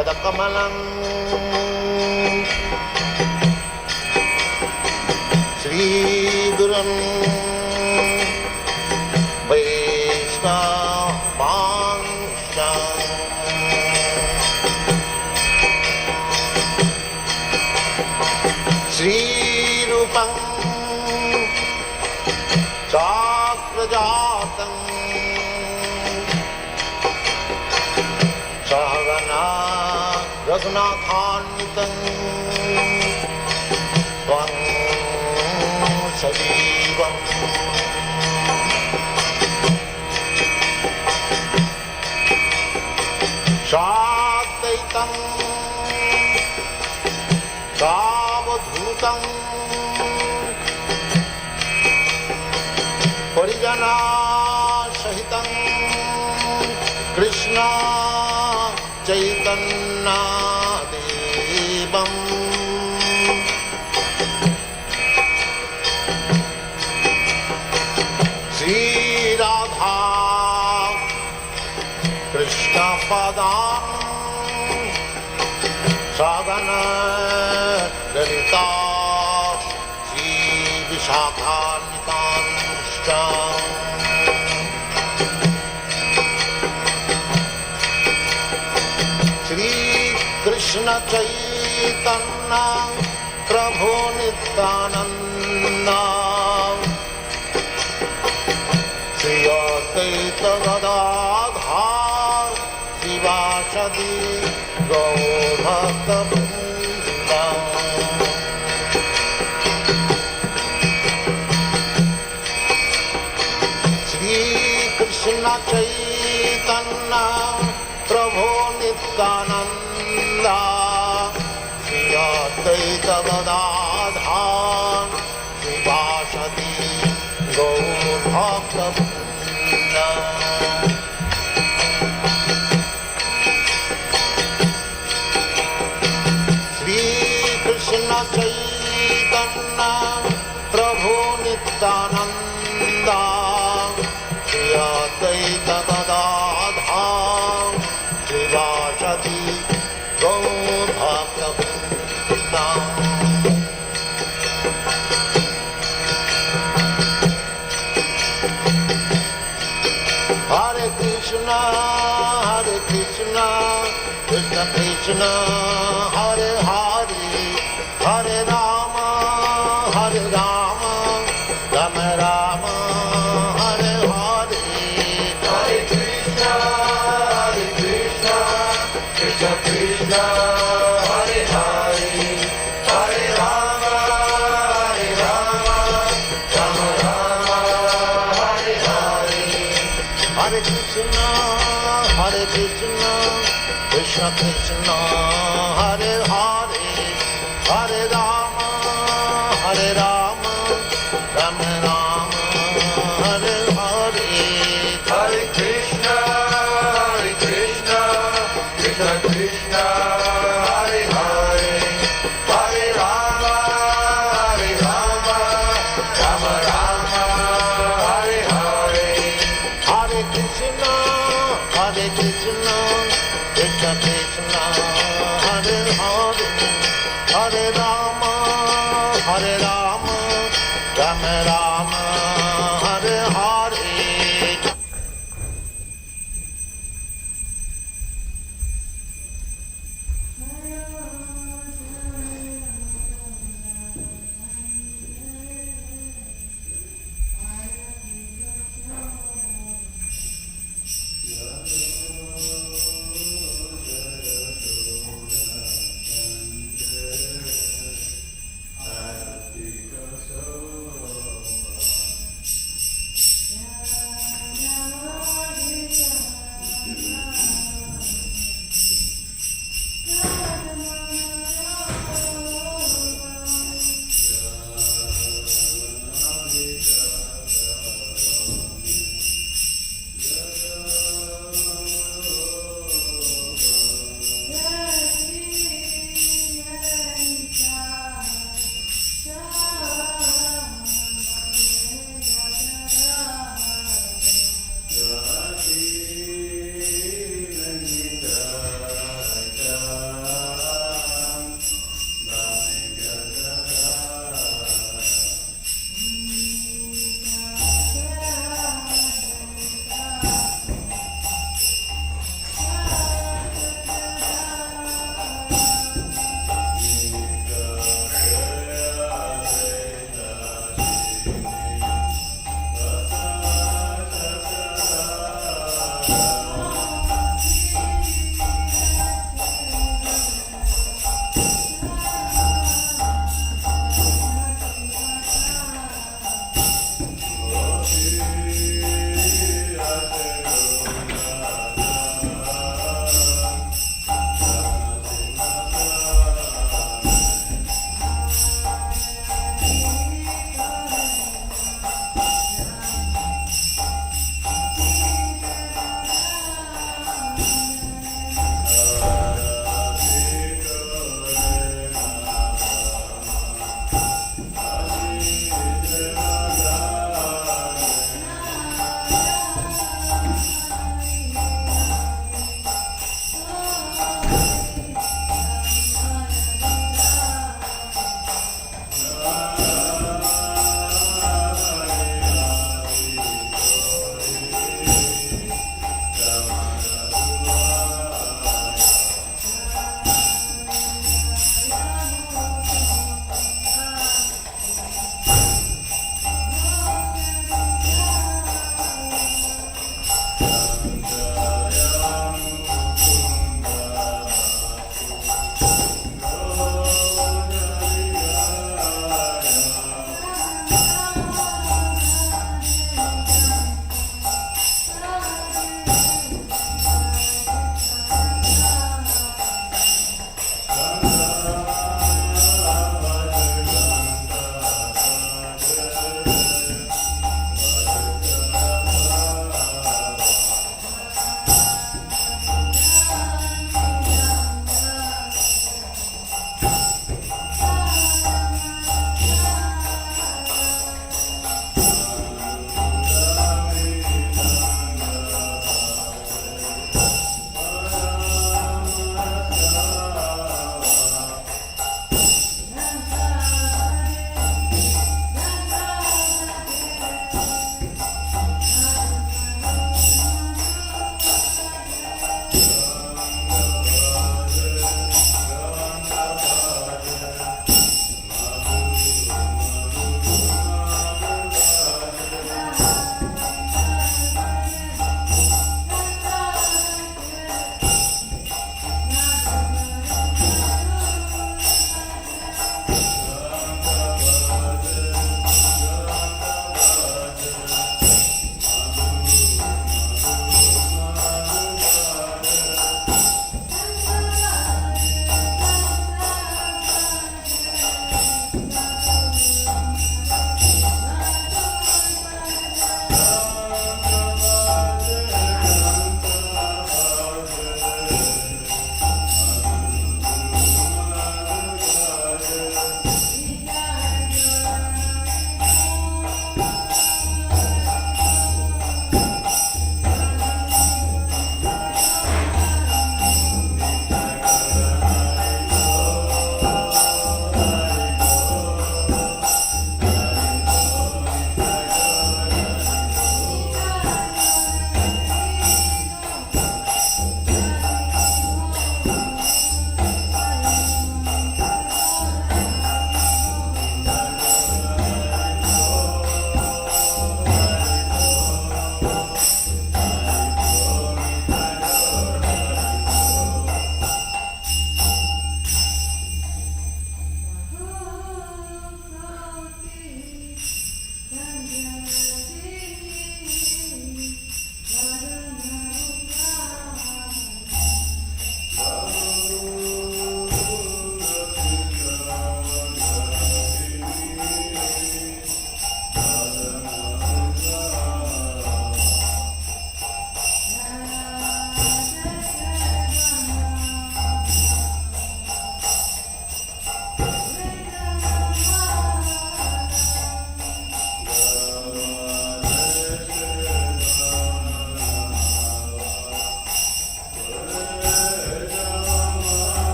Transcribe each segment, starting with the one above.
पदकमलं श्रीगुरुं वैष्णवांश्च श्रीरूपं चाक्रजातं सहगना रघुनाथान्वितं त्वं सजीवं साद्वैतं सावधूतं परिजनसहितं कृष्ण चैतन्यदेवं श्रीराधा कृष्णपदां सगना ललिता श्रीविशाखान्वितांश्च श्रीकृष्ण चैतन्य प्रभु नित्यानंद श्री अद्वैत गदाधर शिवासदि गौरभक्तवृन्द श्रीकृष्ण चैतन्य प्रभु नित्यानंद श्री अद्वैत गदाधर शिवासदि गौरभक्तवृन्द श्रीकृष्ण चैतन्य प्रभु Nityanand Shri Advaita Gadadhar शिवासदि गौरभक्तवृन्द Hare Krishna Krishna Krishna Hare Hare Hare Rama Rama Rama Hare Hare Hare Krishna Krishna Krishna Hare Hare Hare Rama Rama Rama Hare Hare Hare Krishna Krishna Krishna Hare Hare Hare Rama Rama Rama Hare Hare Hare Krishna Krishna Krishna Hare Hare Hare Rama Rama Rama Hare Hare Hare Krishna Krishna Krishna Hare Hare Hare Rama Rama Rama Hare Hare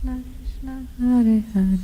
Hare Hare.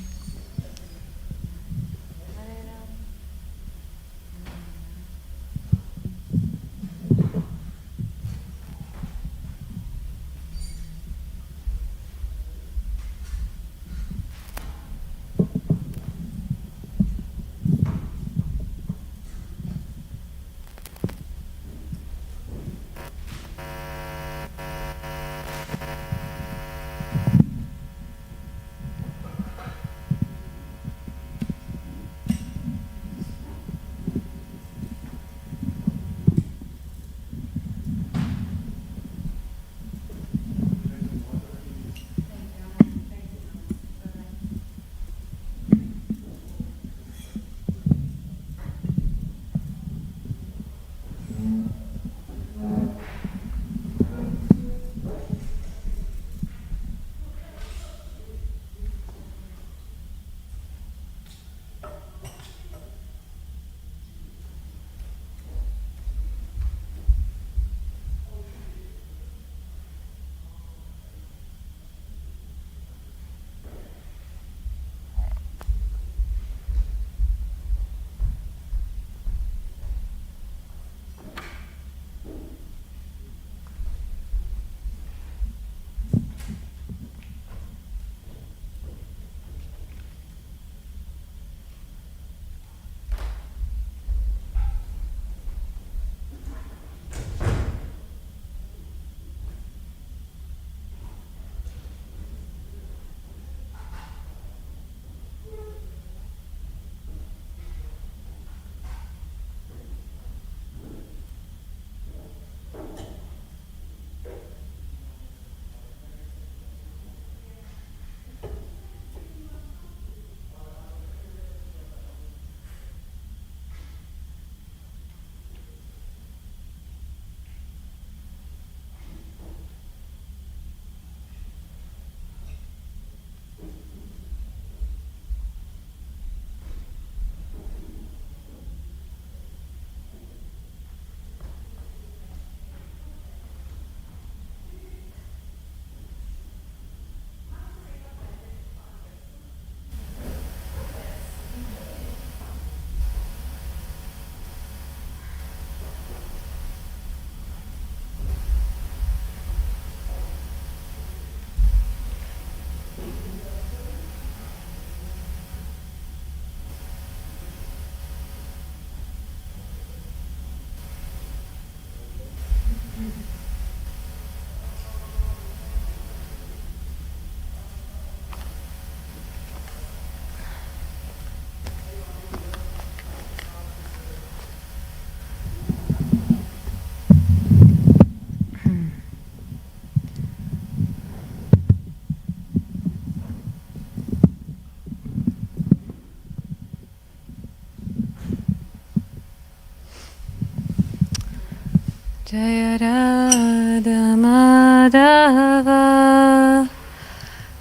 Jaya Radha Madhava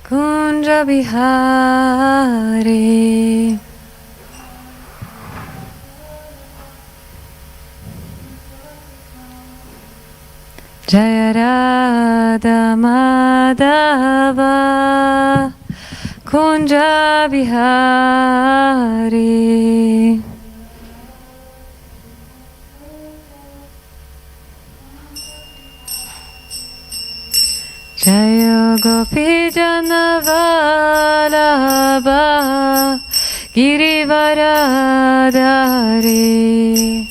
Kunja Bihari Jaya Radha Madhava Kunja Bihari Jaya Gopi Jana Vallabha Girivaradhari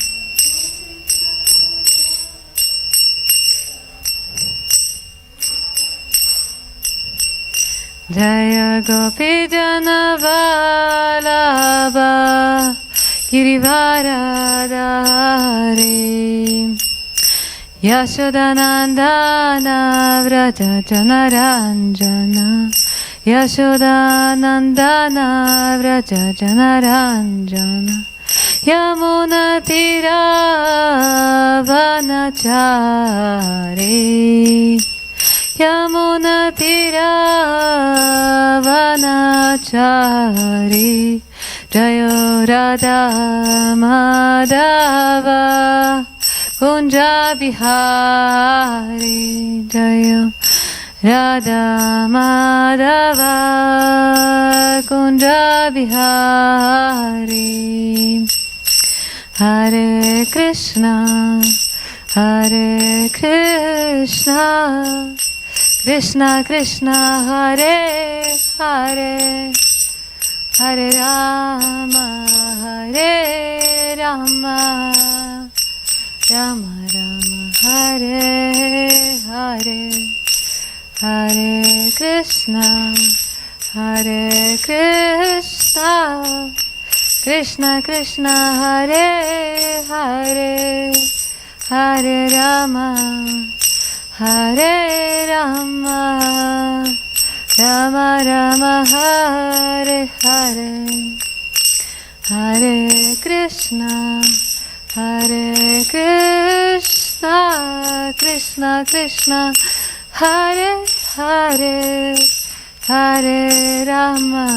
Jaya Gopi Jana Vallabha Girivaradhari Yashodanandana Vraja Janaranjana Yashodanandana Vraja Janaranjana Yamuna Tira Vanachari Yamuna Tira Vanachari Jayo Radha Madhava Kunja Bihari Jaya Radha Madhava Kunja Bihari Hare Krishna Hare Krishna Krishna Krishna Hare Hare Hare Rama Hare Rama Rama Rama Hare Hare Hare Krishna Krishna Krishna Hare Hare Hare Rama Rama Rama Hare Hare Hare Krishna Krishna Krishna Hare Hare Hare Rama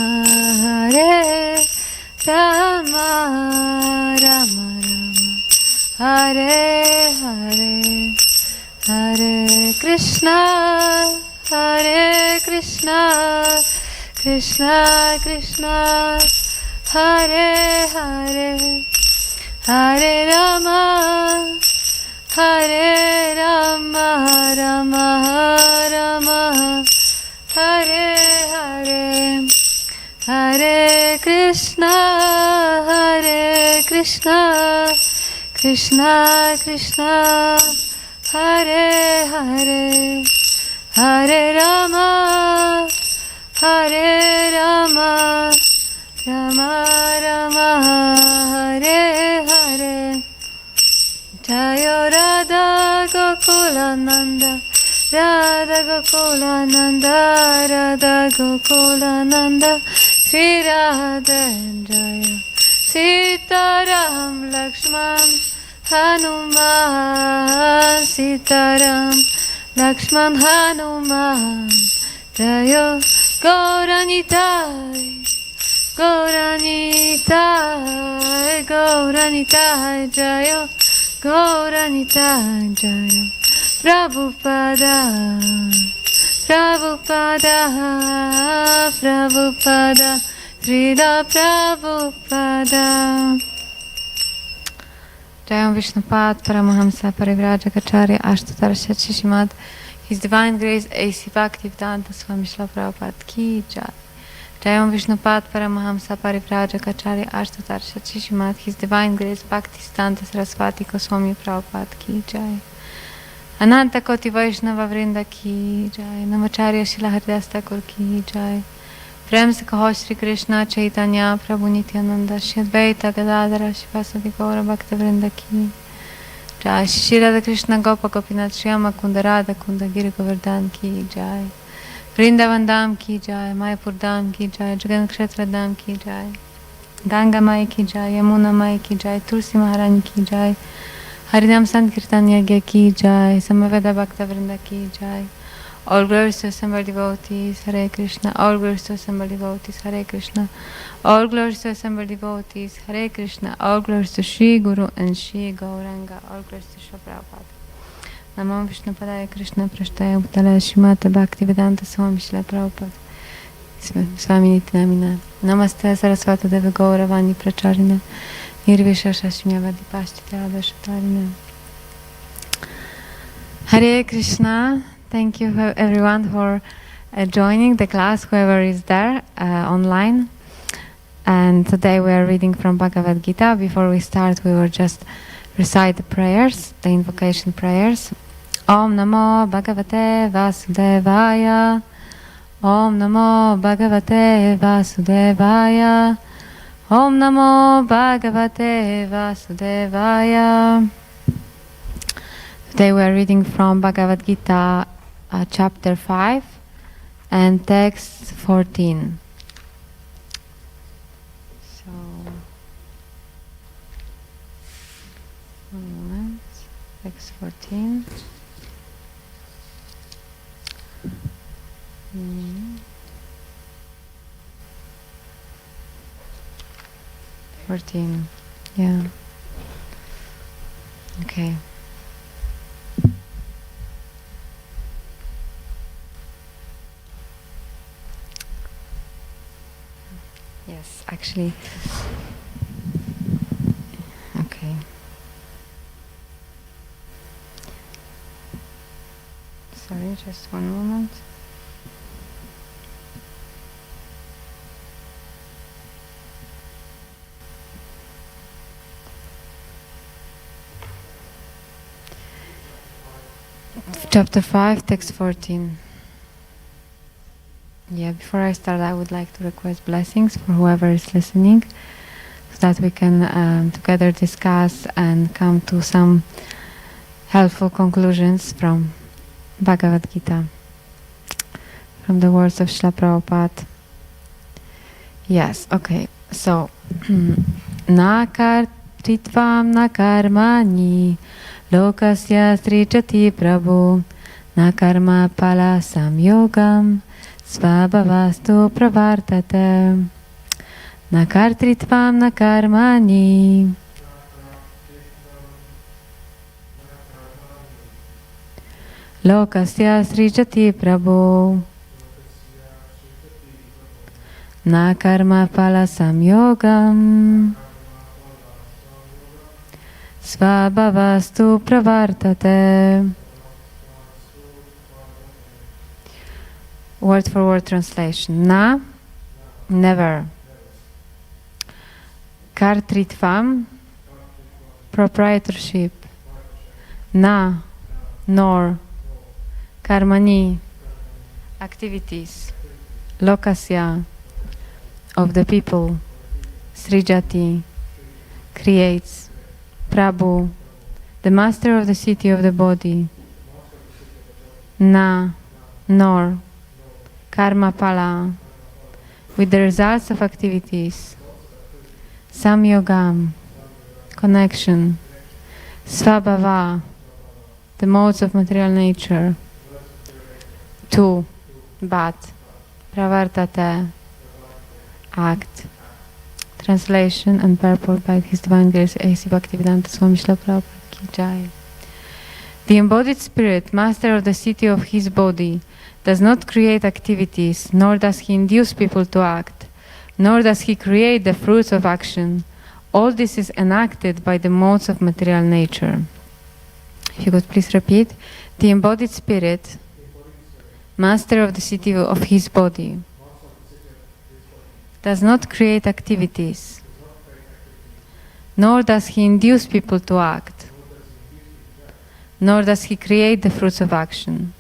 Rama Rama Hare Hare Hare Krishna Krishna Krishna Hare Hare Hare Rama Rama Rama Hare Hare Hare Krishna Krishna Krishna Hare Hare Hare Rama Rama Rama Hare Hare Jayo Radha Gokulananda Radha Gokulananda Radha Gokulananda Sri Radha Jaya Sitaram Lakshman Hanuman Sitaram Lakshman Hanuman Jayo Gauranitai Gauranitai Jayo Gauranitai Jayo Prabhupada Srila Prabhupada Jayam Vishnupad Paramahamsa Parivrajagacharya Ashtatarasya Shishimad His Divine Grace A.C. Bhaktivedanta Swami Srila Prabhupada Ki Jai Jayam Vishnupad Paramahamsa Parivrajagacharya Ashtatarasya Shishimad His Divine Grace Bhaktivedanta Saraswati Goswami Prabhupada Ki Jai Ananta Koti Vaishnava Vrinda Ki Jai Namacharya Shila Haridas Thakur Ki Jai Prem se kaho Shri Krishna Chaitanya Prabhu Nityananda Shri Advaita Gadadhara Shivasadi Gaura Bhaktivinoda Ki Jai Shri Radha Krishna Gopa Gopinath Shri Amakunda Radha Kunda Giri Govardhan Ki Jai Vrindavan Dham Ki Jai Mayapur Dham Ki Jai Jagan Kshetra Dham Ki Jai Ganga Mai Ki Jai Yamuna Mai Ki Jai Tulsi Maharani Ki Jai Harinam Sankirtan Yagya Ki Jai Samaveda Bhaktavrinda Ki Jai All glories to assembled devotees, Hare Krishna. All glories to assembled devotees, Hare Krishna. All glories to assembled devotees, Hare Krishna. All glories to Shri Guru and Shri Gauranga. All glories to Shri Prabhupada. Namo Vishnu Padaya Krishna Prashtaya Bhutala Shrimata Bhaktivedanta Swami Srila Prabhupada Swami Nityanamina. Namaste Saraswata Deva Gauravani Pracharina Nirvishasha Shrimyavadi Pashtita Adashatarina. Hare Krishna. Thank you everyone for joining the class, whoever is there online. And today we are reading from Bhagavad Gita. Before we start, we will just recite the prayers, the invocation prayers. Om Namo Bhagavate Vasudevaya. Om Namo Bhagavate Vasudevaya. Om Namo Bhagavate Vasudevaya. Today we are reading from Bhagavad Gita, chapter 5 and text 14. So, one moment, text 14. 14, yeah. Okay. Yes, actually. Okay. Sorry, just one moment. Chapter 5, text 14. Yeah, before I start, I would like to request blessings for whoever is listening, so that we can together discuss and come to some helpful conclusions from Bhagavad Gita, from the words of Srila Prabhupada. Yes, okay. So, na kartritvam na karmani lokasya srijati prabhu na karma pala samyogam svabhavastu pravartate na kartritvam na karmani lokasya srijati prabhu na karma pala samyogam svabhavastu pravartate. Word for word translation. Na, never. Kartritvam, proprietorship. Na, nor. Karmani, activities. Lokasya, of the people. Srijati, creates. Prabhu, the master of the city of the body. Na, nor. Karma pala, with the results of activities. Samyogam, connection. Svabhava, the modes of material nature. To, but. Pravartate, act. Translation and purport by His Divine Grace A.C. Bhaktivedanta Swami Srila Prabhupada Ki Jai. The embodied spirit, master of the city of his body, does not create activities, nor does he induce people to act, nor does he create the fruits of action. All this is enacted by the modes of material nature. If you could please repeat. The embodied spirit, master of the city of his body, does not create activities, nor does he induce people to act, nor does he create the fruits of action.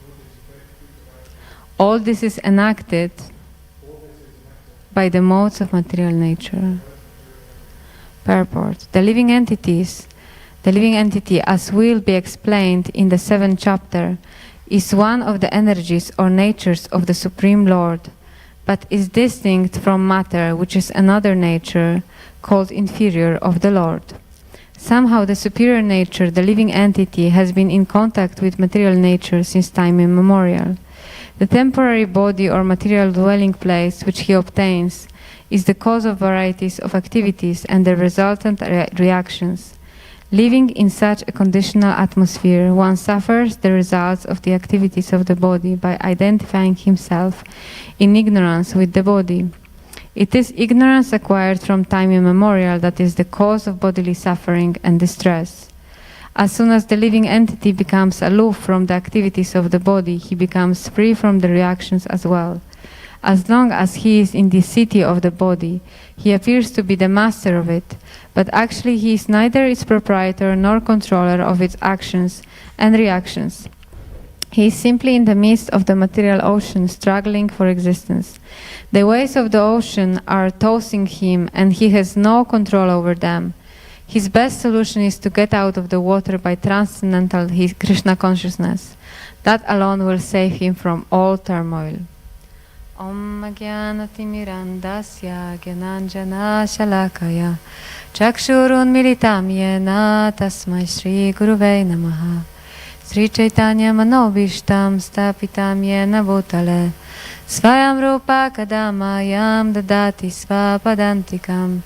All this is enacted by the modes of material nature. Purport. The living entity, as will be explained in the 7th chapter, is one of the energies or natures of the Supreme Lord, but is distinct from matter, which is another nature, called inferior of the Lord. Somehow the superior nature, the living entity, has been in contact with material nature since time immemorial. The temporary body or material dwelling place which he obtains is the cause of varieties of activities and the resultant reactions. Living in such a conditional atmosphere, one suffers the results of the activities of the body by identifying himself in ignorance with the body. It is ignorance acquired from time immemorial that is the cause of bodily suffering and distress. As soon as the living entity becomes aloof from the activities of the body, he becomes free from the reactions as well. As long as he is in the city of the body, he appears to be the master of it, but actually he is neither its proprietor nor controller of its actions and reactions. He is simply in the midst of the material ocean, struggling for existence. The waves of the ocean are tossing him, and he has no control over them. His best solution is to get out of the water by transcendental Krishna consciousness. That alone will save him from all turmoil. Om Jnanatirmirandasya Gyananjana Shalakaya Chakshurun Militam Yena Tasmai Shri Guruvei Namaha Sri Chaitanya Manobishtam Stapitam Yena Bhutale Svayam Rupa Kadamayam Dadati Svapadantikam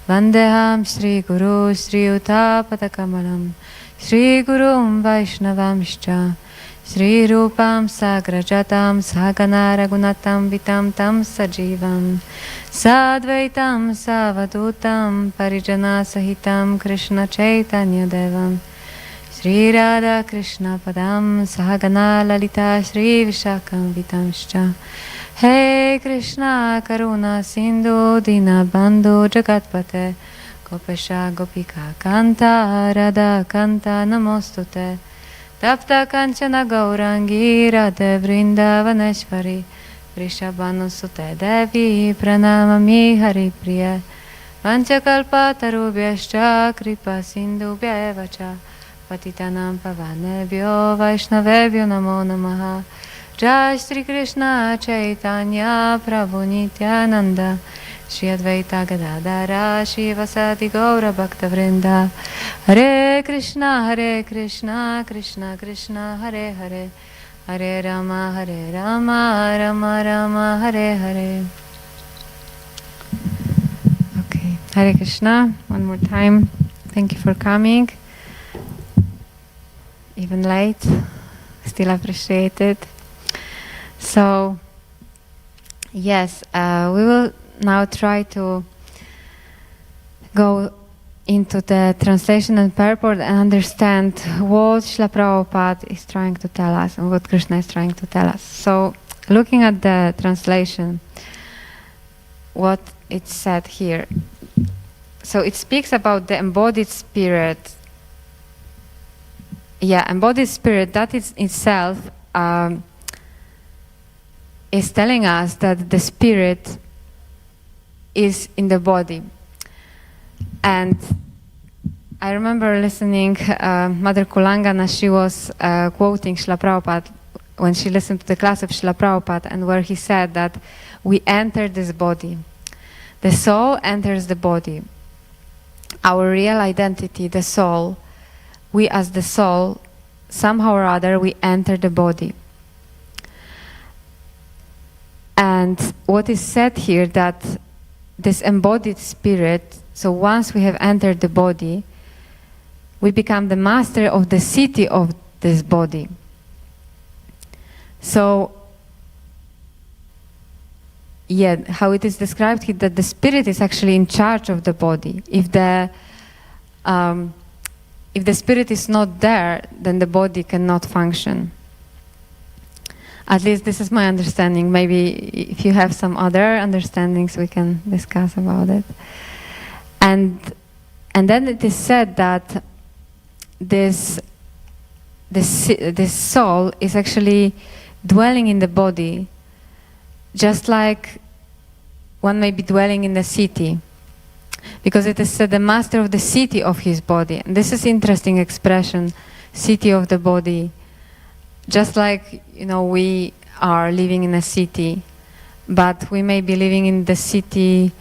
Vandeham Shri Guru Shri Utapatakamanam Shri Gurum Vaishnavamshcha Shri Rupam Sagrajatam Sagana Ragunatam Vitam Tam Sajivam Sadvaitam Savadutam Parijana Sahitam Krishna Chaitanya Devam Shri Radha Krishna Padam Sahagana Lalita Shri Vishakam Vitamscha Hey Krishna Karuna Sindhu Dina Bandhu Jagatpate Gopesha Gopika Kanta Radha Kanta Namostute Tapta Kanchana Gaurangi Radhe Vrindavaneshvari Vrishabhanusute Devi Pranamami Hari Priya Vanchakalpa Tarubhyascha Kripa Sindhubhya eva cha Patitanam Pavanebhyo Vaishnavebhyo Namo Namaha Jai Shri Krishna Chaitanya Prabhu Nityananda Shri Advaita Gadadara Shri Vasadi Gaura Bhakta Vrinda Hare Krishna Krishna Krishna Hare Hare Hare Rama Rama Rama Hare Hare. Okay, Hare Krishna, one more time. Thank you for coming. Even late, still appreciate it. So, yes, we will now try to go into the translation and purport and understand what Srila Prabhupada is trying to tell us and what Krishna is trying to tell us. So, looking at the translation, what it said here. So, it speaks about the embodied spirit. Yeah, embodied spirit, that is itself is telling us that the spirit is in the body. And I remember listening Mother Kulangana, she was quoting Srila Prabhupada when she listened to the class of Srila Prabhupada, and where he said that we enter this body. The soul enters the body. Our real identity, the soul, we as the soul, somehow or other, we enter the body. And what is said here, that this embodied spirit, so once we have entered the body, we become the master of the city of this body. So, yeah, how it is described here, that the spirit is actually in charge of the body. If the spirit is not there, then the body cannot function. At least this is my understanding. Maybe if you have some other understandings, we can discuss about it. And then it is said that this soul is actually dwelling in the body, just like one may be dwelling in the city, because it is said the master of the city of his body. And this is interesting expression, city of the body. Just like, we are living in a city, but we may be living in the city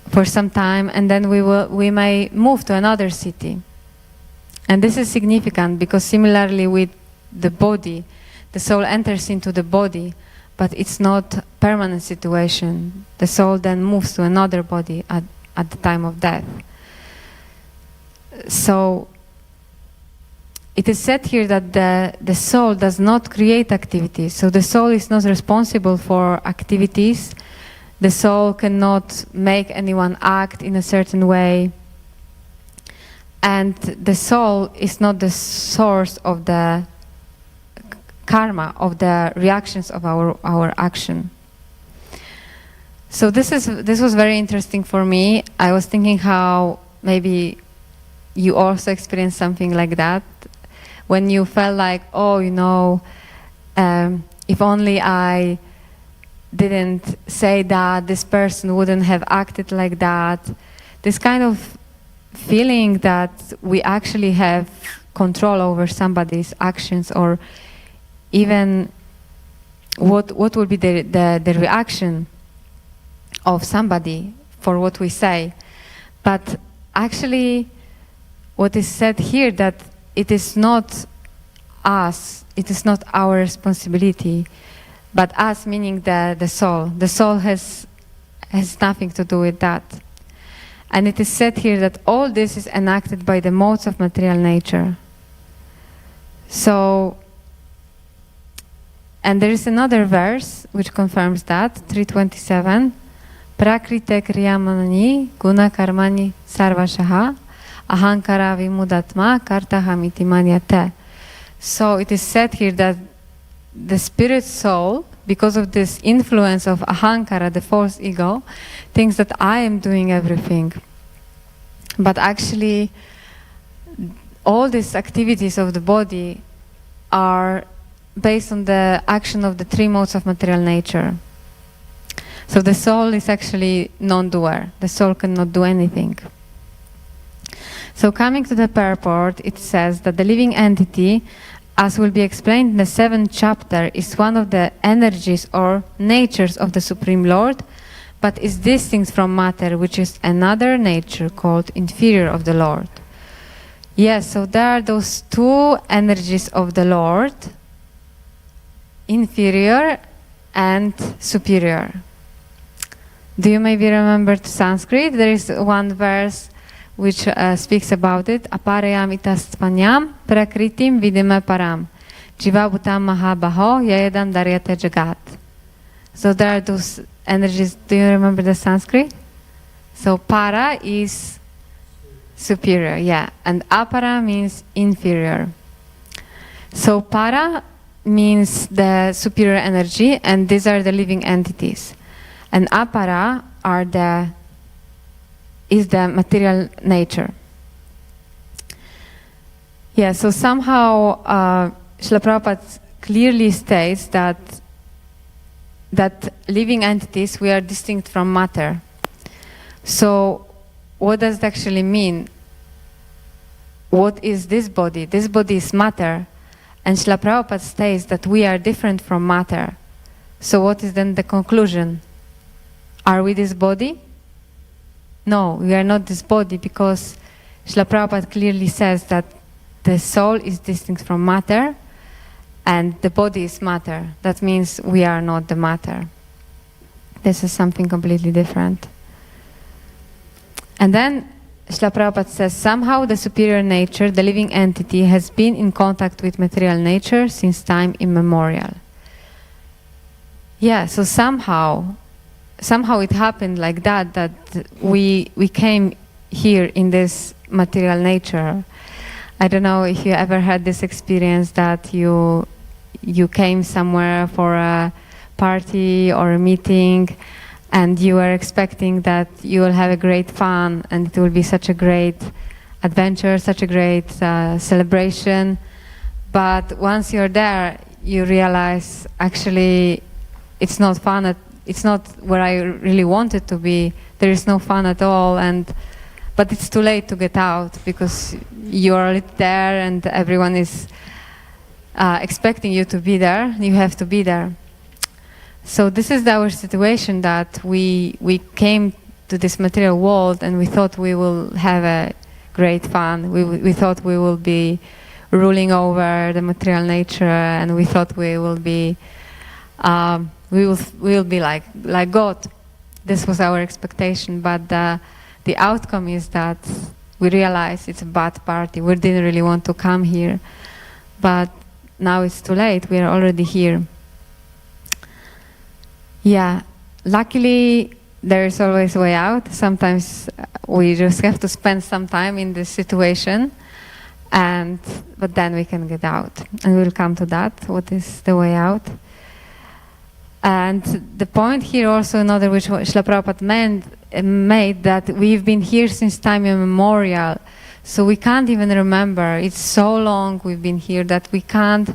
for some time, and then we may move to another city. And this is significant because similarly with the body, the soul enters into the body, but it's not a permanent situation. The soul then moves to another body at the time of death. So it is said here that the soul does not create activities. So the soul is not responsible for activities. The soul cannot make anyone act in a certain way. And the soul is not the source of the karma, of the reactions of our action. So this was very interesting for me. I was thinking how maybe you also experienced something like that, when you felt like, if only I didn't say that, this person wouldn't have acted like that. This kind of feeling that we actually have control over somebody's actions, or even what will be the reaction of somebody for what we say. But actually what is said here, that it is not us, it is not our responsibility, but us meaning the soul. The soul has nothing to do with that. And it is said here that all this is enacted by the modes of material nature. So And there is another verse which confirms that, 327. Prakrite kriyamani guna karmani sarvashaha ahankara vimudatma kartahamiti manyate. So it is said here that the spirit soul, because of this influence of ahankara, the false ego, thinks that I am doing everything. But actually, all these activities of the body are based on the action of the three modes of material nature. So the soul is actually non-doer. The soul cannot do anything. So coming to the purport, it says that the living entity, as will be explained in the 7th chapter, is one of the energies or natures of the Supreme Lord, but is distinct from matter, which is another nature called inferior of the Lord. Yes, so there are those two energies of the Lord, inferior and superior. Do you maybe remember Sanskrit? There is one verse which speaks about it. Aparayam itaspanyam prakritim vidime param jivabhutam mahabaho yayadam daryate jagat. So there are those energies. Do you remember the Sanskrit? So para is superior, yeah, and apara means inferior. So para means the superior energy, and these are the living entities. And apara is the material nature. Yeah, so somehow Srila Prabhupada clearly states that living entities, we are distinct from matter. So what does it actually mean? What is this body? This body is matter. And Srila Prabhupada states that we are different from matter. So what is then the conclusion? Are we this body? No, we are not this body, because Srila Prabhupada clearly says that the soul is distinct from matter and the body is matter. That means we are not the matter. This is something completely different. And then Srila Prabhupada says, somehow the superior nature, the living entity, has been in contact with material nature since time immemorial. Yeah, so somehow it happened like that we came here in this material nature. I don't know if you ever had this experience that you came somewhere for a party or a meeting and you were expecting that you will have a great fun and it will be such a great adventure, such a great celebration. But once you're there, you realize actually it's not fun. It's not where I really wanted to be. There is no fun at all, but it's too late to get out because you're already there and everyone is expecting you to be there. You have to be there. So this is our situation, that we came to this material world and we thought we will have a great fun. We thought we will be ruling over the material nature, and we thought we will be we will be like God. This was our expectation, but the outcome is that we realize it's a bad party. We didn't really want to come here, but now it's too late. We are already here. Yeah, luckily there is always a way out. Sometimes we just have to spend some time in this situation, but then we can get out, and we'll come to that. What is the way out? And the point here also, another which Srila Prabhupada made, that we've been here since time immemorial. So we can't even remember. It's so long we've been here that we can't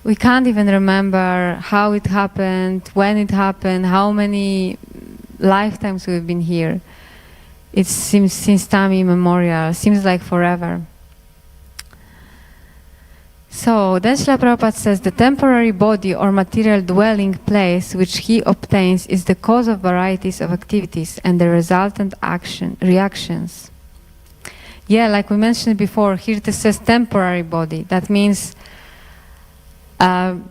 even remember how it happened, when it happened, how many lifetimes we've been here. It seems since time immemorial. Seems like forever. So then Srila Prabhupada says, the temporary body or material dwelling place which he obtains is the cause of varieties of activities and the resultant reactions. Yeah, like we mentioned before, here it says temporary body. That means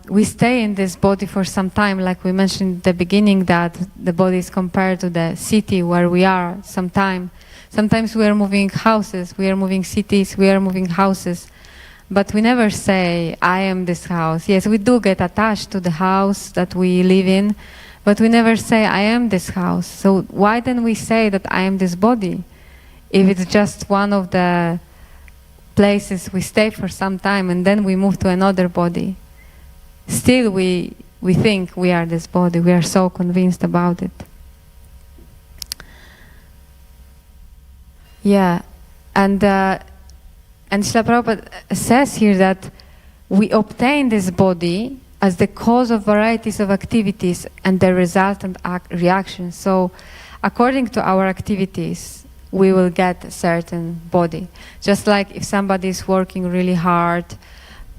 we stay in this body for some time, like we mentioned at the beginning, that the body is compared to the city where we are some time. Sometimes we are moving houses, we are moving cities, we are moving houses. but we never say, I am this house. Yes, we do get attached to the house that we live in, but we never say, I am this house. So why then we say that I am this body? If it's just one of the places we stay for some time and then we move to another body, still we think we are this body. We are so convinced about it. Yeah, and Srila Prabhupada says here that we obtain this body as the cause of varieties of activities and the resultant reactions. So, according to our activities, we will get a certain body. Just like if somebody is working really hard,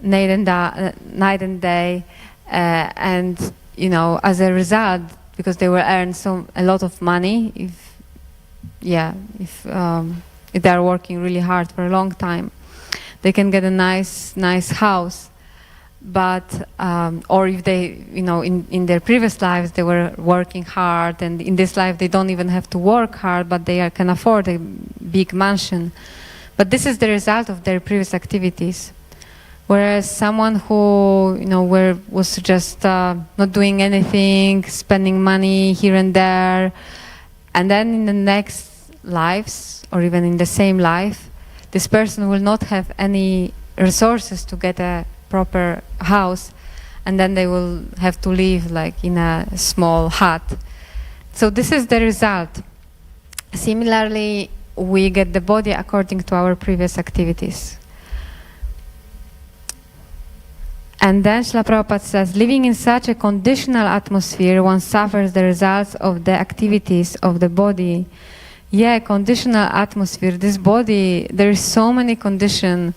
night and day, and you know, as a result, because they will earn a lot of money, if they are working really hard for a long time, they can get a nice house. But or if they, you know, in their previous lives they were working hard, and in this life they don't even have to work hard, but they can afford a big mansion. But this is the result of their previous activities. Whereas someone who, you know, was just not doing anything, spending money here and there, and then in the next lives, or even in the same life, this person will not have any resources to get a proper house, and then they will have to live like in a small hut. So this is the result. Similarly, we get the body according to our previous activities. And then Srila Prabhupada says, living in such a conditional atmosphere, one suffers the results of the activities of the body. Yeah, conditional atmosphere. This body, there is so many conditions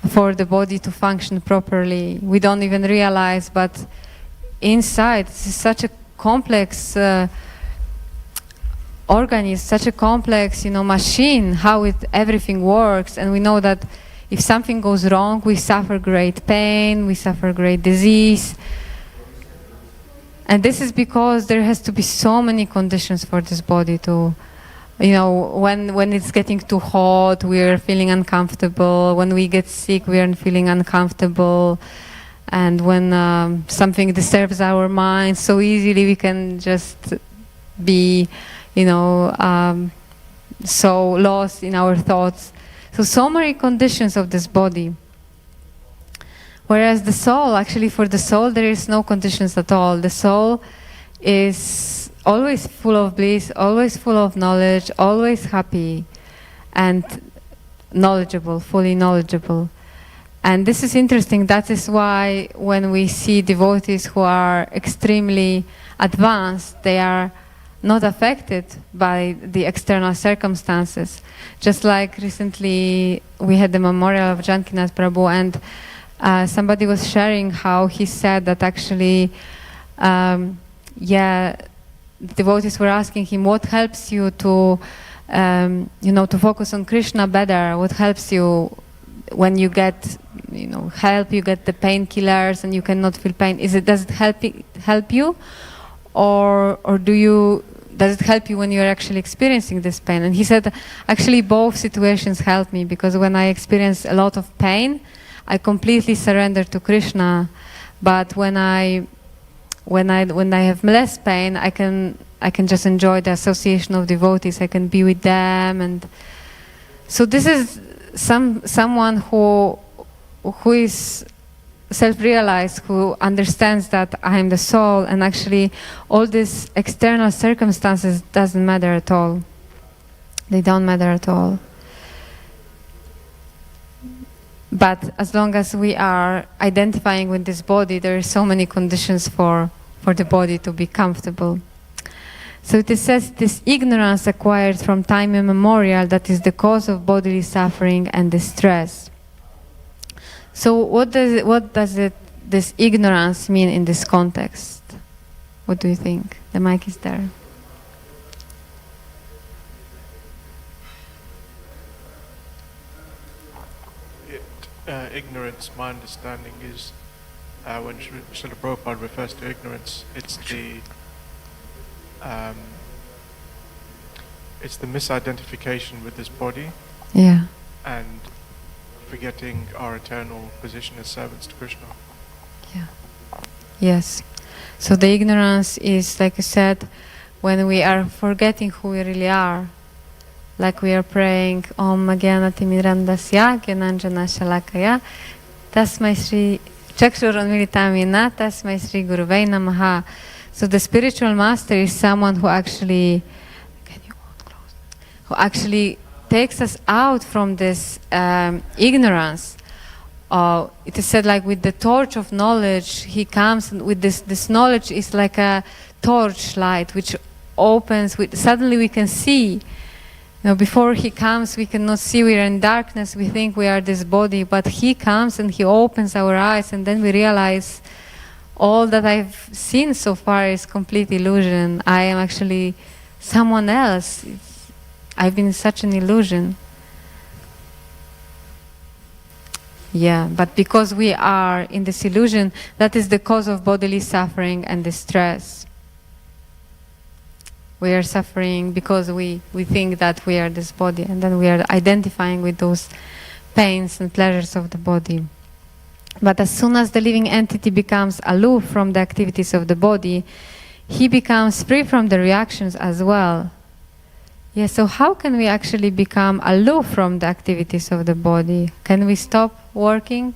for the body to function properly. We don't even realize, but inside, this is such a complex organism, such a complex, you know, machine, how everything works. And we know that if something goes wrong, we suffer great pain, we suffer great disease. And this is because there has to be so many conditions for this body to, you know, when it's getting too hot, we are feeling uncomfortable. When we get sick, we are feeling uncomfortable. And when something disturbs our mind so easily, we can just be, you know, so lost in our thoughts. So many conditions of this body. Whereas the soul, actually for the soul, there is no conditions at all. The soul is always full of bliss, always full of knowledge, always happy and knowledgeable, fully knowledgeable. And this is interesting. That is why when we see devotees who are extremely advanced, they are not affected by the external circumstances. Just like recently we had the memorial of Jankinath Prabhu, and somebody was sharing how he said that actually, devotees were asking him, what helps you to, you know, to focus on Krishna better? What helps you when you get, you know, you get the painkillers and you cannot feel pain? Does it help you? Or does it help you when you're actually experiencing this pain? And he said, actually both situations help me, because when I experience a lot of pain, I completely surrender to Krishna. But when I have less pain, I can just enjoy the association of devotees. I can be with them, and so this is someone who is self-realized, who understands that I am the soul, and actually all these external circumstances doesn't matter at all. They don't matter at all. But as long as we are identifying with this body, there are so many conditions for the body to be comfortable. So it says, this ignorance acquired from time immemorial, that is the cause of bodily suffering and distress. So what does this ignorance mean in this context? What do you think? The mic is there. Ignorance, my understanding is, when Srila Prabhupada refers to ignorance, it's the misidentification with this body. Yeah. And forgetting our eternal position as servants to Krishna. Yes. So the ignorance is, like I said, when we are forgetting who we really are. Like we are praying Om Gyanati Mirandasya Gyananjana Shalakaya Tasmai Sri Chakshurunmilitamina Tasmai Sri Guruvai Namaha. So the spiritual master is someone who actually takes us out from this ignorance. It is said, like with the torch of knowledge, he comes and with this knowledge is like a torch light which opens. Suddenly we can see. You know, before he comes, we cannot see. We are in darkness. We think we are this body, but he comes and he opens our eyes, and then we realize all that I've seen so far is complete illusion. I am actually someone else. I've been such an illusion. Yeah, but because we are in this illusion, that is the cause of bodily suffering and distress. We are suffering because we think that we are this body, and then we are identifying with those pains and pleasures of the body. But as soon as the living entity becomes aloof from the activities of the body, he becomes free from the reactions as well. Yeah, so how can we actually become aloof from the activities of the body? Can we stop working?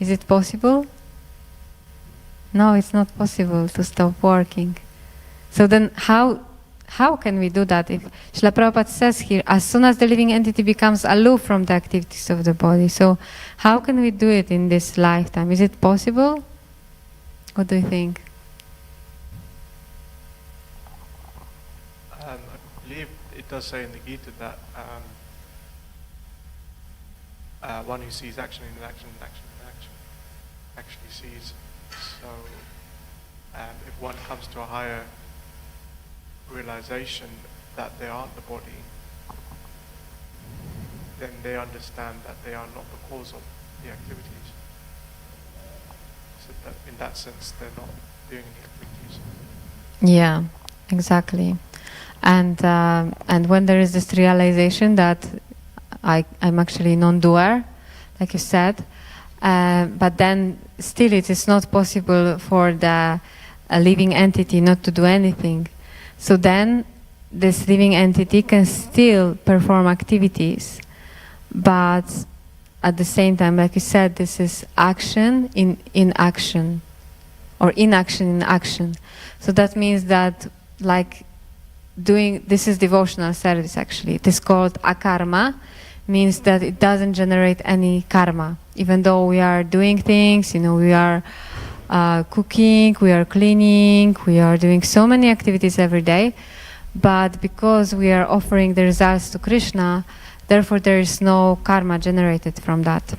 Is it possible? No, it's not possible to stop working. So then how can we do that? If Srila Prabhupada says here, as soon as the living entity becomes aloof from the activities of the body, so how can we do it in this lifetime? Is it possible? What do you think? I believe it does say in the Gita that one who sees action in action and action in action actually sees. So if one comes to a higher realization that they aren't the body, then they understand that they are not the cause of the activities. So that in that sense, they're not doing any activities. Yeah, exactly. And when there is this realization that I'm actually non-doer, like you said, but then still it is not possible for the living entity not to do anything. So then this living entity can still perform activities, but at the same time, like you said, this is action in action, or inaction in action. So that means that, like, this is devotional service actually. It is called akarma, means that it doesn't generate any karma. Even though we are doing things, we are cooking, we are cleaning, we are doing so many activities every day, but because we are offering the results to Krishna, therefore there is no karma generated from that.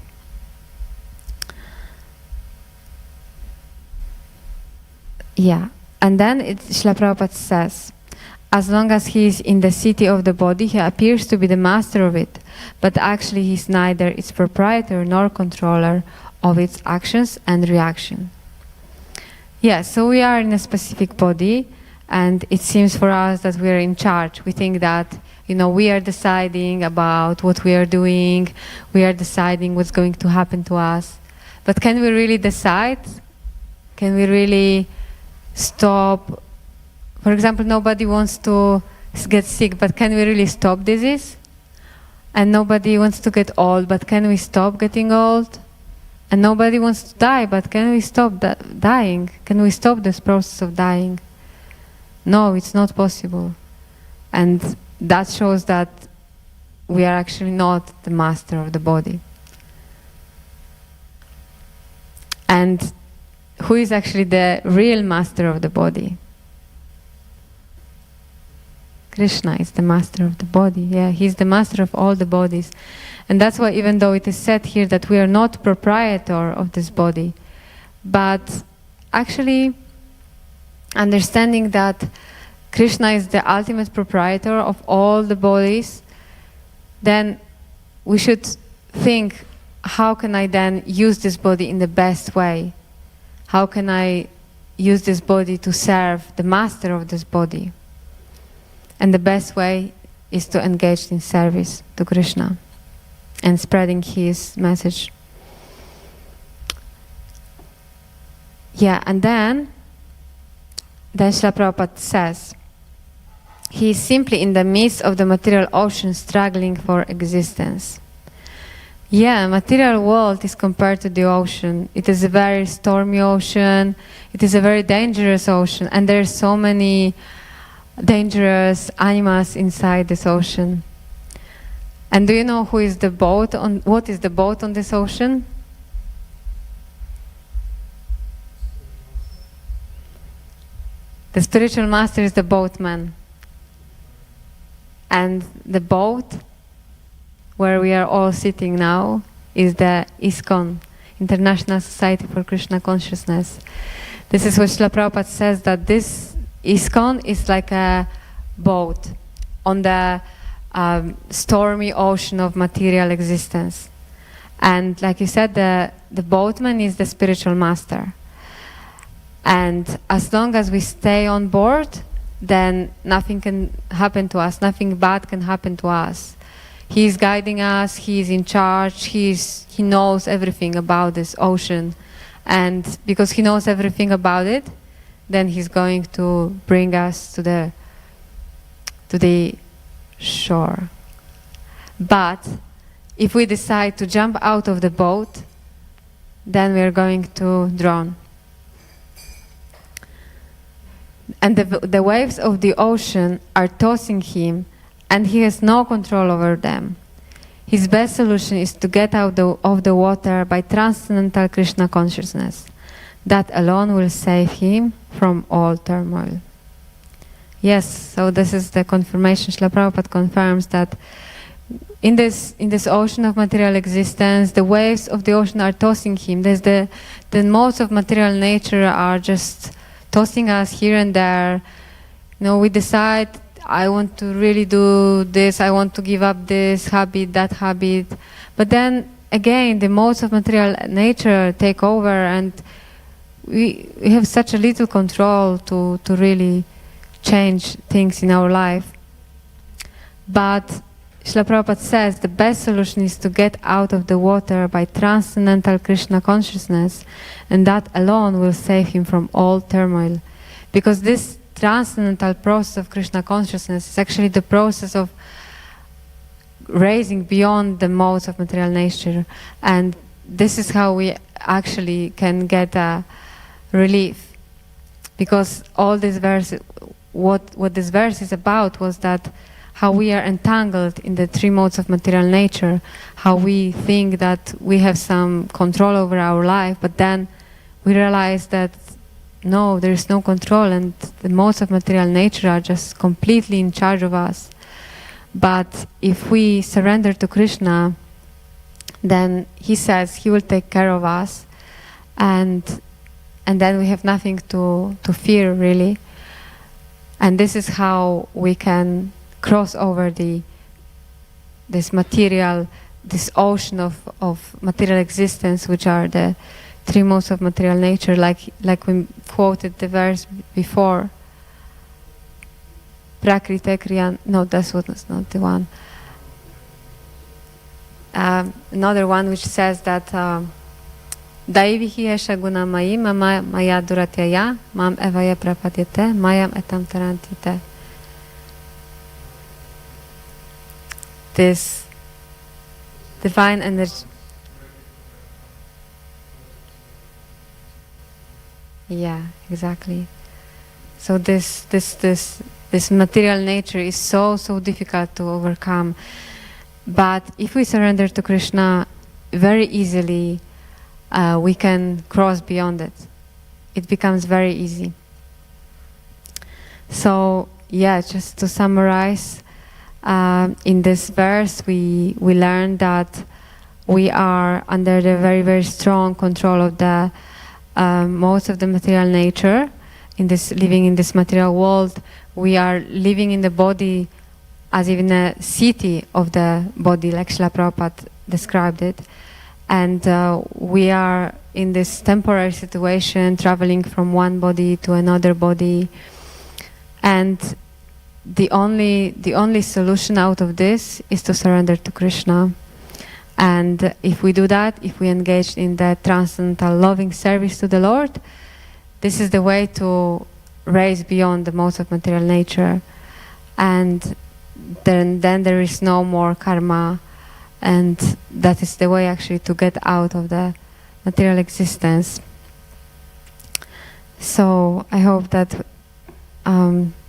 Yeah, and then Srila Prabhupada says, as long as he is in the city of the body, he appears to be the master of it, but actually he is neither its proprietor nor controller of its actions and reaction. Yeah, so we are in a specific body, and it seems for us that we are in charge. We think that, we are deciding about what we are doing, we are deciding what's going to happen to us. But can we really decide? Can we really stop? For example, nobody wants to get sick, but can we really stop disease? And nobody wants to get old, but can we stop getting old? And nobody wants to die, but can we stop dying? Can we stop this process of dying? No, it's not possible. And that shows that we are actually not the master of the body. And who is actually the real master of the body? Krishna is the master of the body. Yeah, he's the master of all the bodies. And that's why, even though it is said here that we are not proprietor of this body, but actually understanding that Krishna is the ultimate proprietor of all the bodies, then we should think, how can I then use this body in the best way? How can I use this body to serve the master of this body? And the best way is to engage in service to Krishna. and spreading his message. Yeah, and then Srila Prabhupada says, he is simply in the midst of the material ocean struggling for existence. Yeah, material world is compared to the ocean. It is a very stormy ocean. It is a very dangerous ocean, and there are so many dangerous animals inside this ocean. And do you know who is the boat on? What is the boat on this ocean? The spiritual master is the boatman. And the boat where we are all sitting now is the ISKCON, International Society for Krishna Consciousness. This is what Srila Prabhupada says, that this ISKCON is like a boat on the stormy ocean of material existence. And like you said, the boatman is the spiritual master. And as long as we stay on board, then nothing can happen to us, nothing bad can happen to us. He is guiding us, he is in charge, he knows everything about this ocean. And because he knows everything about it, then he's going to bring us to the shore. But if we decide to jump out of the boat, then we are going to drown. And the waves of the ocean are tossing him, and he has no control over them. His best solution is to get out of the water by transcendental Krishna consciousness. That alone will save him from all turmoil. Yes, so this is the confirmation. Srila Prabhupada confirms that in this ocean of material existence, the waves of the ocean are tossing him. There's the modes of material nature are just tossing us here and there. You know, we decide, I want to really do this, I want to give up this habit, that habit. But then again, the modes of material nature take over, and we have such a little control to really change things in our life. But Srila Prabhupada says the best solution is to get out of the water by transcendental Krishna consciousness, and that alone will save him from all turmoil. Because this transcendental process of Krishna consciousness is actually the process of raising beyond the modes of material nature. And this is how we actually can get a relief. Because all this verse, what this verse is about was that how we are entangled in the three modes of material nature, how we think that we have some control over our life, but then we realize that no, there is no control, and the modes of material nature are just completely in charge of us. But if we surrender to Krishna, then he says he will take care of us, and then we have nothing to fear, really. And this is how we can cross over this ocean of material existence, which are the three modes of material nature, like we quoted the verse before. Prakriti Kriya. No, that was not the one. Another one which says that Daivihi esha gunamayi mama maya duratyaya mam evaya prapadyate mayam etam tarantite. This divine energy. Yeah, exactly. So this material nature is so difficult to overcome. But if we surrender to Krishna, very easily we can cross beyond it. It becomes very easy. So yeah, just to summarize, in this verse we learn that we are under the very strong control of the modes of the material nature. Living in this material world, we are living in the body as even a city of the body, like Srila Prabhupada described it. And we are in this temporary situation, traveling from one body to another body. And the only solution out of this is to surrender to Krishna. And if we do that, if we engage in that transcendental loving service to the Lord, this is the way to raise beyond the modes of material nature. And then there is no more karma, and that is the way actually to get out of the material existence. So I hope that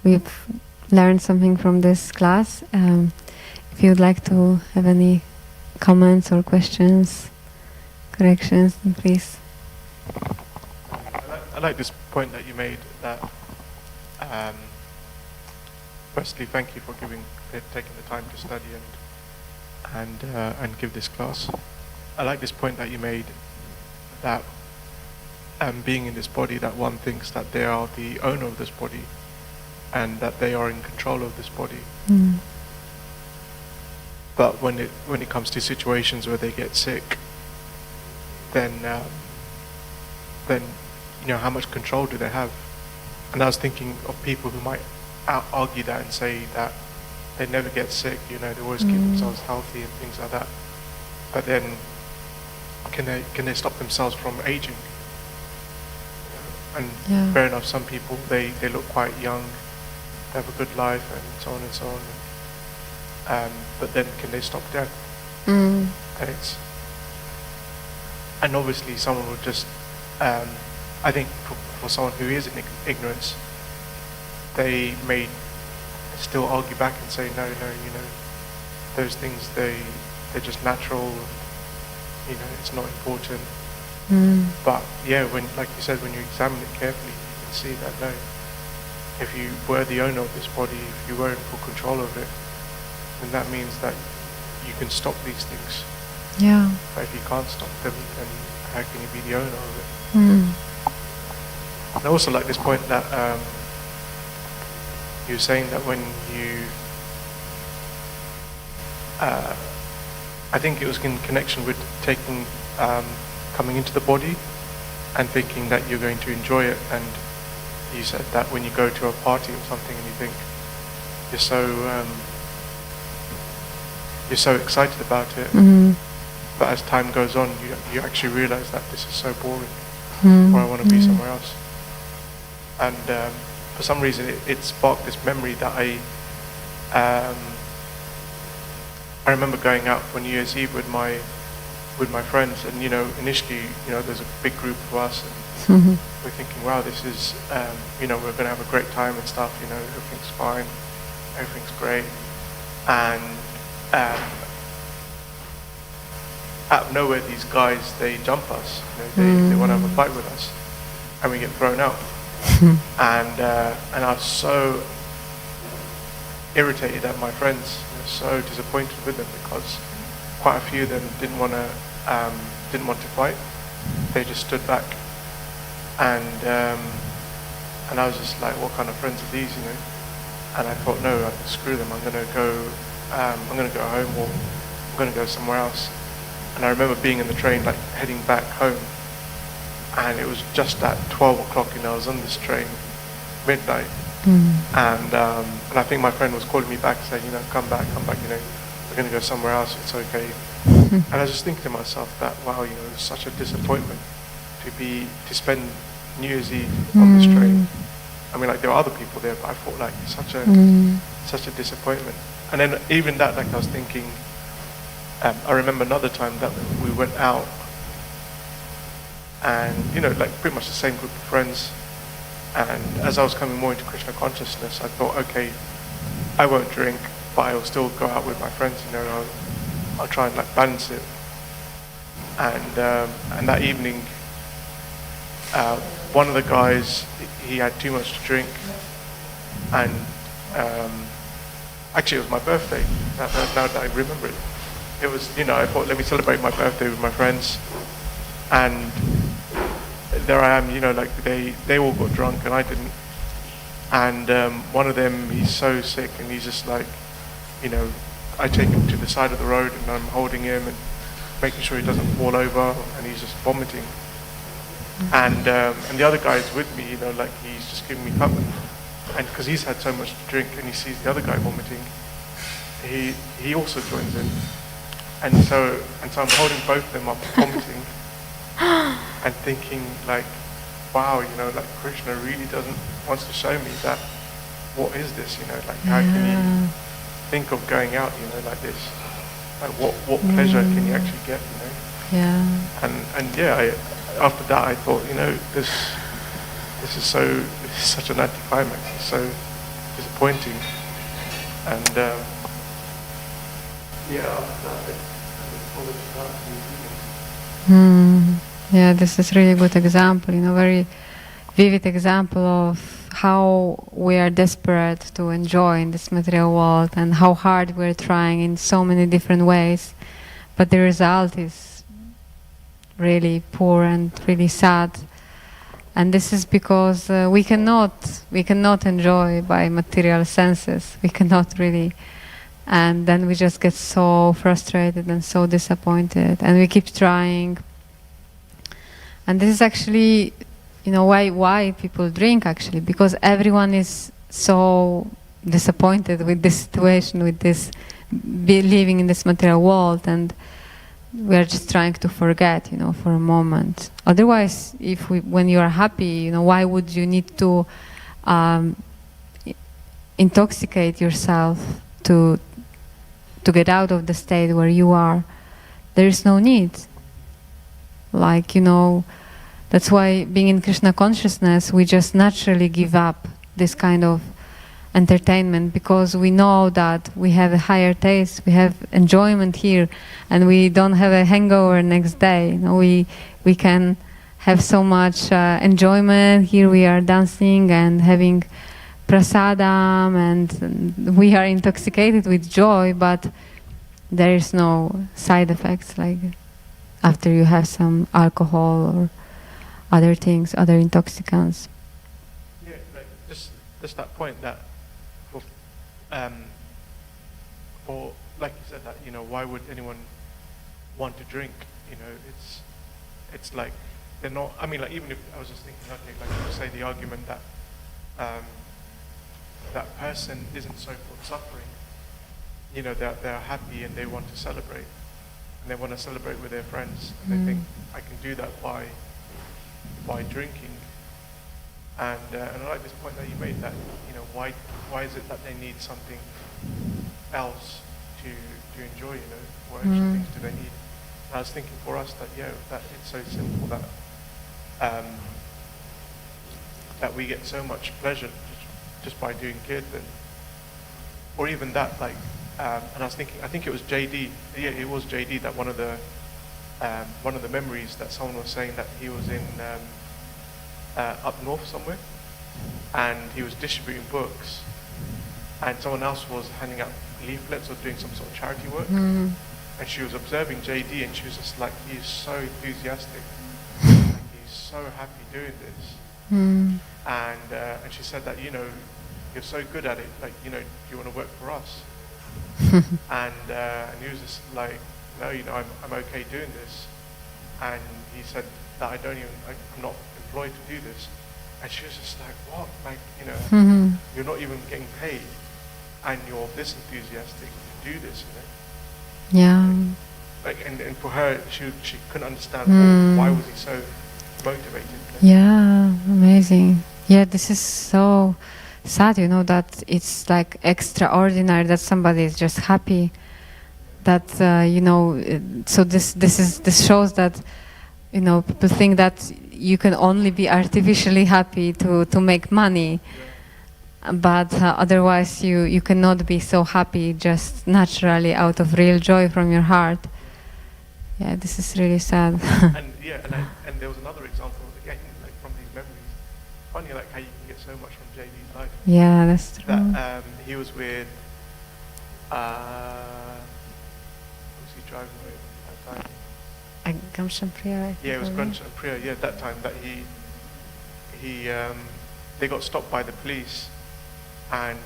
we've learned something from this class. If you would like to have any comments or questions, corrections, then please. I like this point that you made, that firstly, thank you for taking the time to study and give this class. I like this point that you made, that being in this body, that one thinks that they are the owner of this body and that they are in control of this body. But when it comes to situations where they get sick, then you know, how much control do they have? And I was thinking of people who might argue that and say that they never get sick, you know, they always keep themselves healthy and things like that. But then, can they stop themselves from aging? And fair enough, some people they look quite young, they have a good life, and so on and so on. But then, can they stop death? And obviously, someone would just. I think for someone who is in ignorance, they may still argue back and say, no, you know, those things, they're just natural, you know, it's not important. But yeah, when, like you said, when you examine it carefully, you can see that no, if you were the owner of this body, if you were in full control of it, then that means that you can stop these things. Yeah. But if you can't stop them, then how can you be the owner of it? And I also like this point that you were saying that when you, I think it was in connection with taking, coming into the body and thinking that you're going to enjoy it, and you said that when you go to a party or something and you think you're so excited about it, but as time goes on, you actually realize that this is so boring, or I want to be somewhere else. And for some reason, it sparked this memory that I remember going out for New Year's Eve with my friends, and you know, initially, you know, there's a big group of us, and we're thinking, wow, this is, you know, we're going to have a great time and stuff. You know, everything's fine, everything's great, and out of nowhere, these guys, they jump us. You know, they want to have a fight with us, and we get thrown out. And I was so irritated at my friends, you know, so disappointed with them, because quite a few of them didn't want to fight. They just stood back, and I was just like, what kind of friends are these, you know? And I thought, no, screw them. I'm gonna go home, or I'm gonna go somewhere else. And I remember being in the train, like heading back home, and it was just at 12 o'clock, and I was on this train, midnight, and I think my friend was calling me back saying, you know, come back, you know, we're going to go somewhere else, it's okay. And I was just thinking to myself that, wow, you know, it was such a disappointment to spend New Year's Eve on this train. I mean, like, there were other people there, but I thought, like, such a disappointment. And then even that, like, I was thinking, I remember another time that we went out, and, you know, like, pretty much the same group of friends. And as I was coming more into Krishna consciousness, I thought, okay, I won't drink, but I will still go out with my friends, you know, I'll try and, like, balance it. And that evening, one of the guys, he had too much to drink, and actually it was my birthday, now that I remember it. It was, you know, I thought, let me celebrate my birthday with my friends, and there I am, you know, like, they all got drunk and I didn't. And one of them, he's so sick, and he's just like, you know, I take him to the side of the road, and I'm holding him and making sure he doesn't fall over, and he's just vomiting. And the other guy's with me, you know, like, he's just giving me cover. And because he's had so much to drink, and he sees the other guy vomiting, he also joins in. And so I'm holding both of them up, vomiting, and thinking like, wow, you know, like Krishna really wants to show me that, what is this, you know, like how can you think of going out, you know, like this? Like what pleasure can you actually get, you know? Yeah. And yeah, after that I thought, you know, this is such an anticlimax, it's so disappointing. And yeah, after that I followed that Yeah, this is really good example, you know, very vivid example of how we are desperate to enjoy in this material world and how hard we're trying in so many different ways, but the result is really poor and really sad. And this is because we cannot enjoy by material senses. We cannot really, and then we just get so frustrated and so disappointed, and we keep trying. And this is actually, you know, why people drink actually, because everyone is so disappointed with this situation, with this living in this material world, and we are just trying to forget, you know, for a moment. Otherwise, when you are happy, you know, why would you need to intoxicate yourself to get out of the state where you are? There is no need. Like, you know, that's why being in Krishna consciousness, we just naturally give up this kind of entertainment, because we know that we have a higher taste, we have enjoyment here, and we don't have a hangover next day. You know, we can have so much enjoyment. Here we are dancing and having prasadam, and we are intoxicated with joy, but there is no side effects like after you have some alcohol or other things, other intoxicants. Yeah, like just that point that, or like you said, that, you know, why would anyone want to drink? You know, it's like they're not. I mean, like, even if I was just thinking, okay, like you say the argument that that person isn't so-called suffering. You know, they're happy and they want to celebrate, and they want to celebrate with their friends, and they think, I can do that by drinking. And I like this point that you made, that, you know, why is it that they need something else to enjoy, you know, what extra things do they need? And I was thinking for us that, yeah, that it's so simple that that we get so much pleasure just by doing kirtan, or even that, like, and I was thinking, I think it was JD, yeah, it was JD, that one of the memories that someone was saying that he was in up north somewhere, and he was distributing books, and someone else was handing out leaflets or doing some sort of charity work, and she was observing JD, and she was just like, he is so enthusiastic, like, he's so happy doing this, and she said that, you know, you're so good at it, like, you know, do you want to work for us? And he was just like, no, you know, I'm okay doing this. And he said that I'm not employed to do this. And she was just like, what? Like, you know, you're not even getting paid, and you're this enthusiastic to do this, you know? Yeah. Like, and for her, she couldn't understand why was he so motivated. Yeah, amazing. Yeah, this is so sad, you know, that it's like extraordinary that somebody is just happy. That you know, so this shows that, you know, people think that you can only be artificially happy to make money, but otherwise you cannot be so happy just naturally out of real joy from your heart. Yeah, this is really sad. And yeah, and there was another example again, like from these memories. Funny, like how you can get so much from JD's life. Yeah, that's true. That he was with. Driving away at that time. Gamshan Priya. Yeah, it was Gamshan Priya. Yeah, that time that he they got stopped by the police, and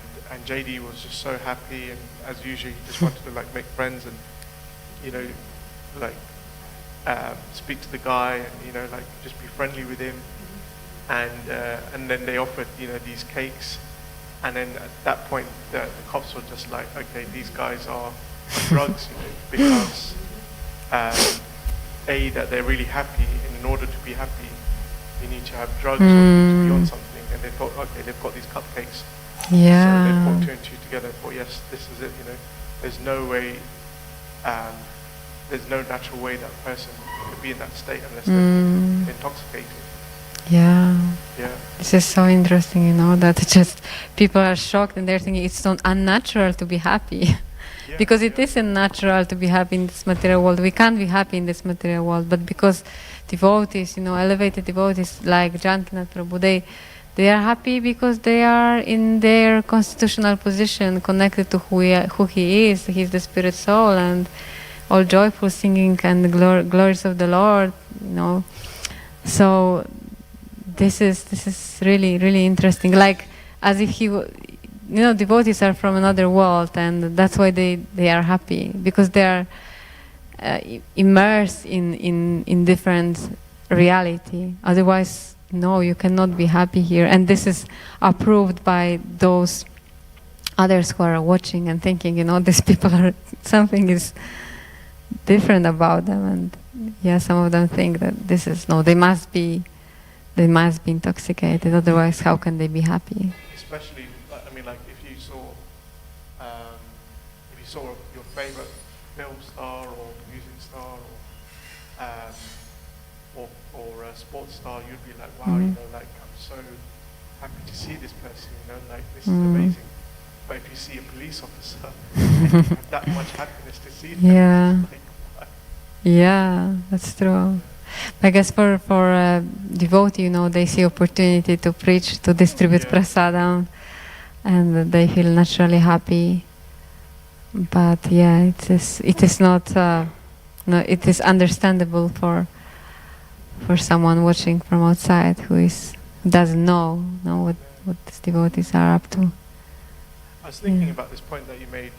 JD was just so happy, and as usual he just wanted to like make friends and, you know, like speak to the guy and, you know, like just be friendly with him, and then they offered, you know, these cakes, and then at that point the cops were just like, okay, these guys are drugs, you know, because that they're really happy, and in order to be happy, you need to have drugs or you need to be on something. And they thought, okay, they've got these cupcakes. So they Yeah. put two and two together and thought, yes, this is it, you know. There's no way, there's no natural way that person could be in that state unless they're intoxicated. Yeah. Yeah. This is so interesting, you know, that just people are shocked and they're thinking it's so unnatural to be happy. Yeah, Because it yeah. isn't natural to be happy in this material world. We can't be happy in this material world, but because devotees, you know, elevated devotees like Jantanath Prabhu, they are happy because they are in their constitutional position, connected to who he is. He's the spirit soul, and all joyful singing and the glories of the Lord, you know. So this is really, really interesting. Like as if you know, devotees are from another world, and that's why they are happy, because they are immersed in different reality. Otherwise, no, you cannot be happy here. And this is approved by those others who are watching and thinking, you know, these people are, something is different about them. And yeah, some of them think that this is, no, they must be intoxicated. Otherwise, how can they be happy? Especially, I mean, like if you saw your favorite film star or music star or a sports star, you'd be like, wow, you know, like I'm so happy to see this person, you know, like this is amazing. But if you see a police officer, and you have that much happiness to see them. Yeah. It's like, Yeah, that's true. I guess for a devotee, you know, they see opportunity to preach, to distribute prasadam, and they feel naturally happy. But yeah, it is not. No, it is understandable for someone watching from outside who doesn't know what these devotees are up to. I was thinking about this point that you made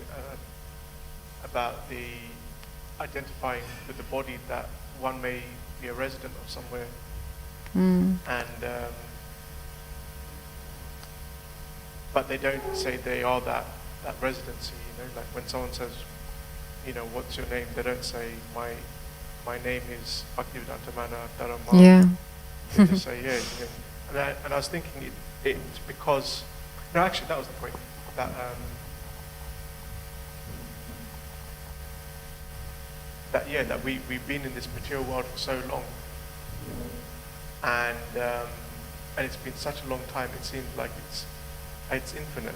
about the identifying with the body, that one may be a resident of somewhere, and but they don't say they are that residency. You know, like when someone says, you know, what's your name? They don't say my name is Bhaktivedanta Manor Dharma. Yeah. They just say yeah. You know. And I was thinking it's because no, actually that was the point that. That we've been in this material world for so long, and it's been such a long time. It seems like it's infinite.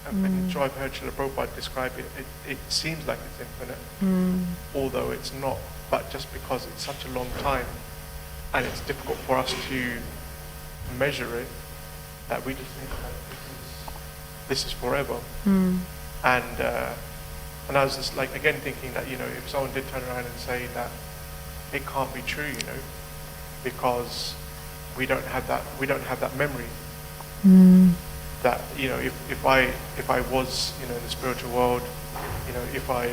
And when I've heard Srila Prabhupada describe it, it seems like it's infinite, although it's not. But just because it's such a long time, and it's difficult for us to measure it, that we just think that this is forever. And I was just like again thinking that, you know, if someone did turn around and say that it can't be true, you know, because we don't have that memory. That, you know, if I was, you know, in the spiritual world, you know, if I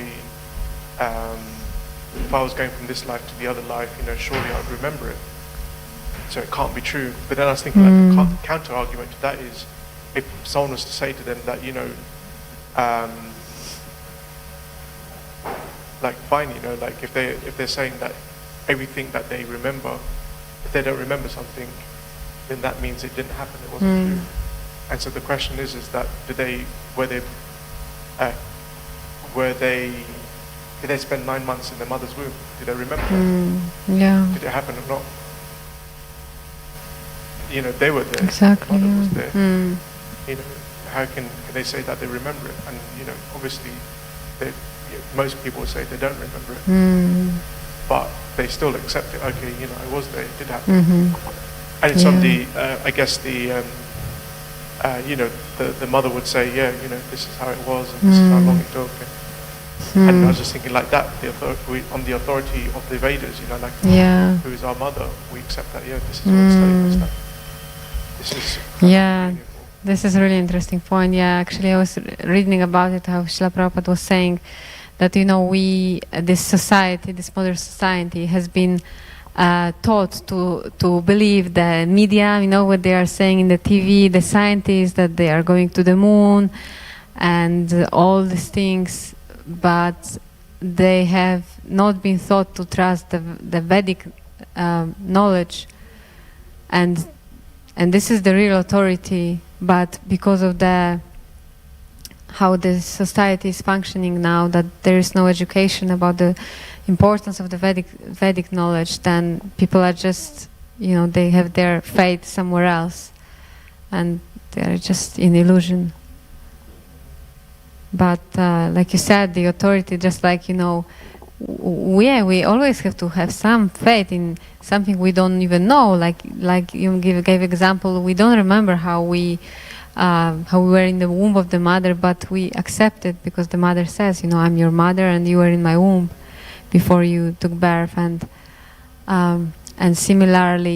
was going from this life to the other life, you know, surely I'd remember it. So it can't be true. But then I was thinking like the counter argument to that is, if someone was to say to them that, you know, like fine, you know, like if they're saying that everything that they remember, if they don't remember something, then that means it didn't happen, it wasn't true. And so the question is that did they spend 9 months in their mother's womb? Did they remember that? Yeah. Did it happen or not? You know, they were there. Exactly. Their mother was there. You know, how can they say that they remember it? And you know, obviously, most people say they don't remember it, but they still accept it. Okay, you know, I was there. It did happen. And it's on the, I guess the, you know, the mother would say, yeah, you know, this is how it was, and this is how long it took. And I was just thinking like that, on the authority of the Vedas, you know, like who is our mother, we accept that. Yeah, this is what's telling us that. This is beautiful. This is a really interesting point. Yeah, actually I was reading about it, how Srila Prabhupada was saying that, you know, this society, this modern society has been taught to believe the media, you know, what they are saying in the TV, the scientists, that they are going to the moon and all these things, but they have not been thought to trust the Vedic knowledge, and this is the real authority. But because of how the society is functioning now, that there is no education about the importance of the Vedic knowledge, then people are just, they have their faith somewhere else, and they're just in illusion. But like you said, the authority, just like, we always have to have some faith in something we don't even know. Like you gave example, we don't remember how we were in the womb of the mother, but we accept it because the mother says, I'm your mother and you were in my womb before you took birth. And similarly,